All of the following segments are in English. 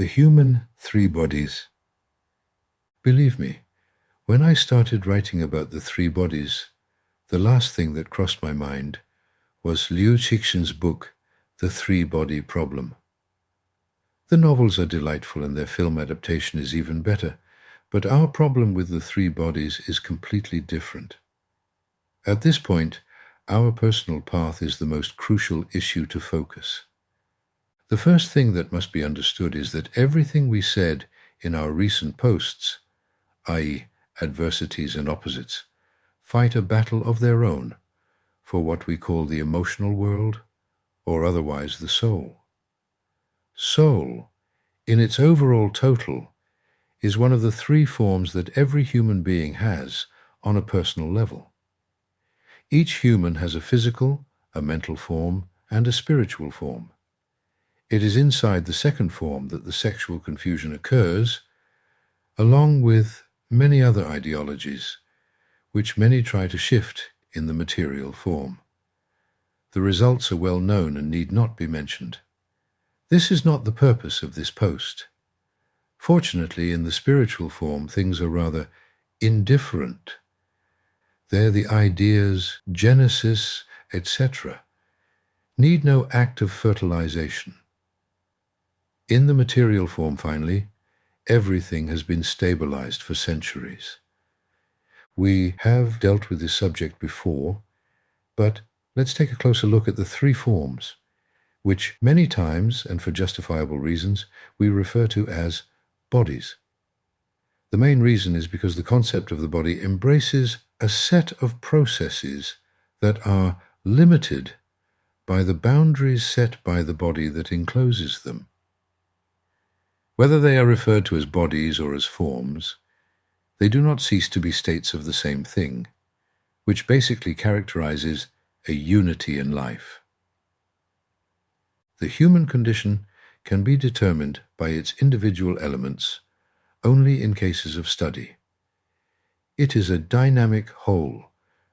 The human three bodies. Believe me, when I started writing about the three bodies, the last thing that crossed my mind was Liu Cixin's book, The Three-Body Problem. The novels are delightful and their film adaptation is even better, but our problem with the three bodies is completely different. At this point, our personal path is the most crucial issue to focus. The first thing that must be understood is that everything we said in our recent posts, i.e., adversities and opposites, fight a battle of their own for what we call the emotional world, or otherwise the soul. Soul, in its overall total, is one of the three forms that every human being has on a personal level. Each human has a physical, a mental form, and a spiritual form. It is inside the second form that the sexual confusion occurs, along with many other ideologies, which many try to shift in the material form. The results are well known and need not be mentioned. This is not the purpose of this post. Fortunately, in the spiritual form, things are rather indifferent. There the ideas, genesis, etc., need no act of fertilization. In the material form, finally, everything has been stabilized for centuries. We have dealt with this subject before, but let's take a closer look at the three forms, which many times, and for justifiable reasons, we refer to as bodies. The main reason is because the concept of the body embraces a set of processes that are limited by the boundaries set by the body that encloses them. Whether they are referred to as bodies or as forms, they do not cease to be states of the same thing, which basically characterizes a unity in life. The human condition can be determined by its individual elements only in cases of study. It is a dynamic whole,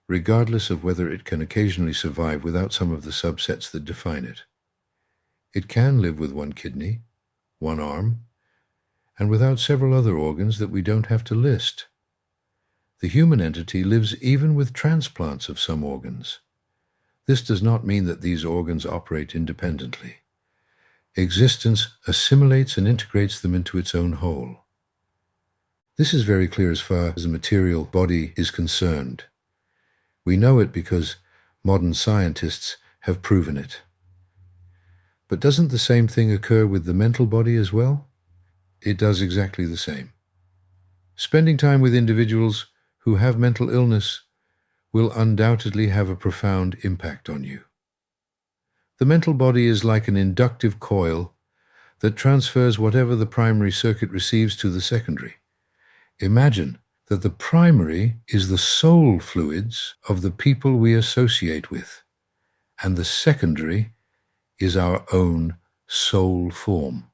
regardless of whether it can occasionally survive without some of the subsets that define it. It can live with one kidney, one arm, and without several other organs that we don't have to list. The human entity lives even with transplants of some organs. This does not mean that these organs operate independently. Existence assimilates and integrates them into its own whole. This is very clear as far as the material body is concerned. We know it because modern scientists have proven it. But doesn't the same thing occur with the mental body as well? It does exactly the same. Spending time with individuals who have mental illness will undoubtedly have a profound impact on you. The mental body is like an inductive coil that transfers whatever the primary circuit receives to the secondary. Imagine that the primary is the soul fluids of the people we associate with, and the secondary is our own soul form.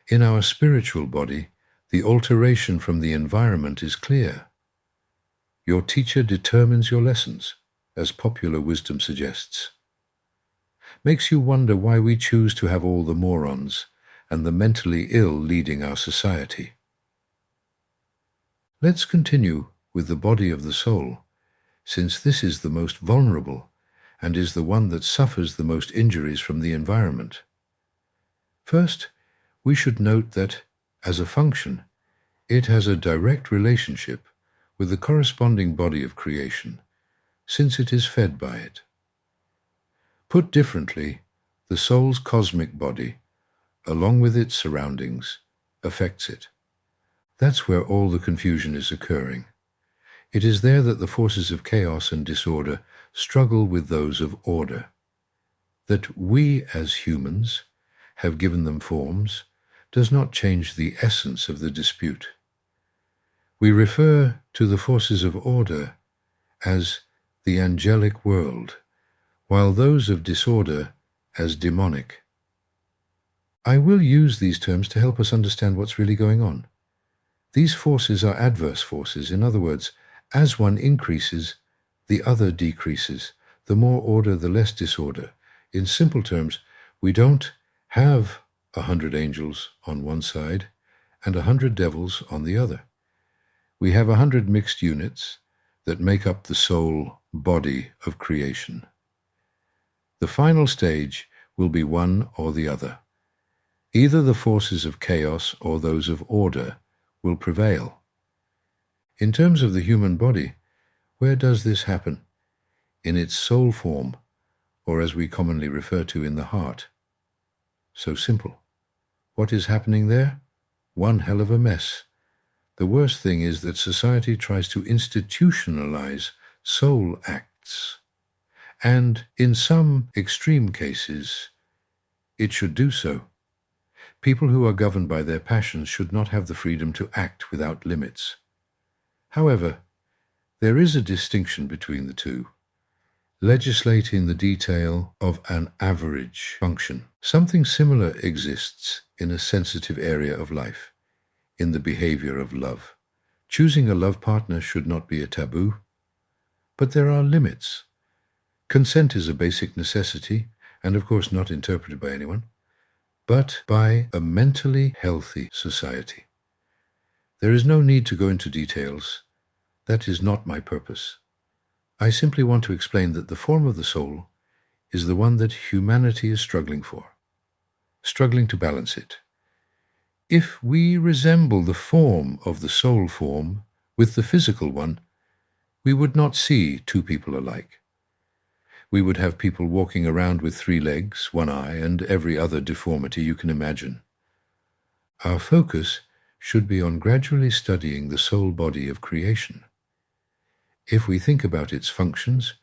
In our spiritual body, the alteration from the environment is clear. Your teacher determines your lessons, as popular wisdom suggests. Makes you wonder why we choose to have all the morons and the mentally ill leading our society. Let's continue with the body of the soul, since this is the most vulnerable and is the one that suffers the most injuries from the environment. First, we should note that, as a function, it has a direct relationship with the corresponding body of creation, since it is fed by it. Put differently, the soul's cosmic body, along with its surroundings, affects it. That's where all the confusion is occurring. It is there that the forces of chaos and disorder struggle with those of order. That we, as humans, have given them forms does not change the essence of the dispute. We refer to the forces of order as the angelic world, while those of disorder as demonic. I will use these terms to help us understand what's really going on. These forces are adverse forces. In other words, as one increases, the other decreases. The more order, the less disorder. In simple terms, we don't have 100 angels on one side and 100 devils on the other. We have 100 mixed units that make up the soul body of creation. The final stage will be one or the other. Either the forces of chaos or those of order will prevail. In terms of the human body, where does this happen? In its soul form, or as we commonly refer to, in the heart. So simple. What is happening there? One hell of a mess. The worst thing is that society tries to institutionalize soul acts. And in some extreme cases, it should do so. People who are governed by their passions should not have the freedom to act without limits. However, there is a distinction between the two. Legislate in the detail of an average function. Something similar exists in a sensitive area of life, in the behavior of love. Choosing a love partner should not be a taboo, but there are limits. Consent is a basic necessity, and of course not interpreted by anyone, but by a mentally healthy society. There is no need to go into details. That is not my purpose. I simply want to explain that the form of the soul is the one that humanity is struggling for, struggling to balance it. If we resemble the form of the soul form with the physical one, we would not see two people alike. We would have people walking around with 3 legs, 1 eye, and every other deformity you can imagine. Our focus should be on gradually studying the soul body of creation. If we think about its functions,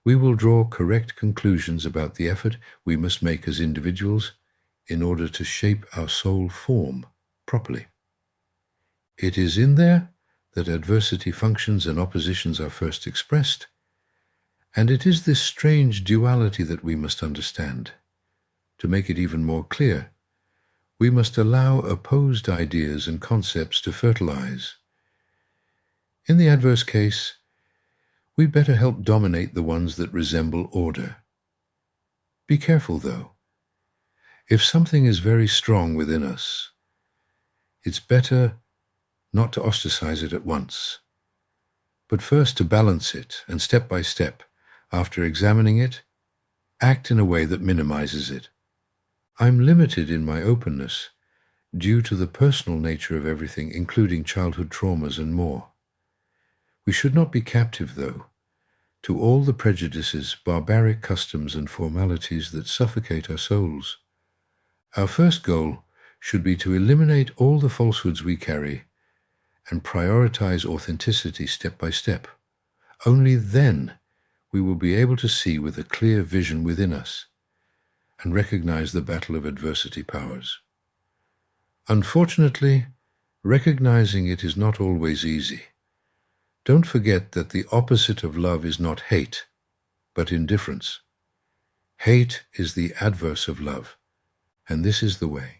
we will draw correct conclusions about the effort we must make as individuals in order to shape our soul form properly. It is in there that adversity functions and oppositions are first expressed, and it is this strange duality that we must understand. To make it even more clear, we must allow opposed ideas and concepts to fertilize. In the adverse case, we better help dominate the ones that resemble order. Be careful, though. If something is very strong within us, it's better not to ostracize it at once, but first to balance it, and step by step, after examining it, act in a way that minimizes it. I'm limited in my openness due to the personal nature of everything, including childhood traumas and more. We should not be captive, though, to all the prejudices, barbaric customs, and formalities that suffocate our souls. Our first goal should be to eliminate all the falsehoods we carry and prioritize authenticity step by step. Only then we will be able to see with a clear vision within us and recognize the battle of adversity powers. Unfortunately, recognizing it is not always easy. Don't forget that the opposite of love is not hate, but indifference. Hate is the adverse of love, and this is the way.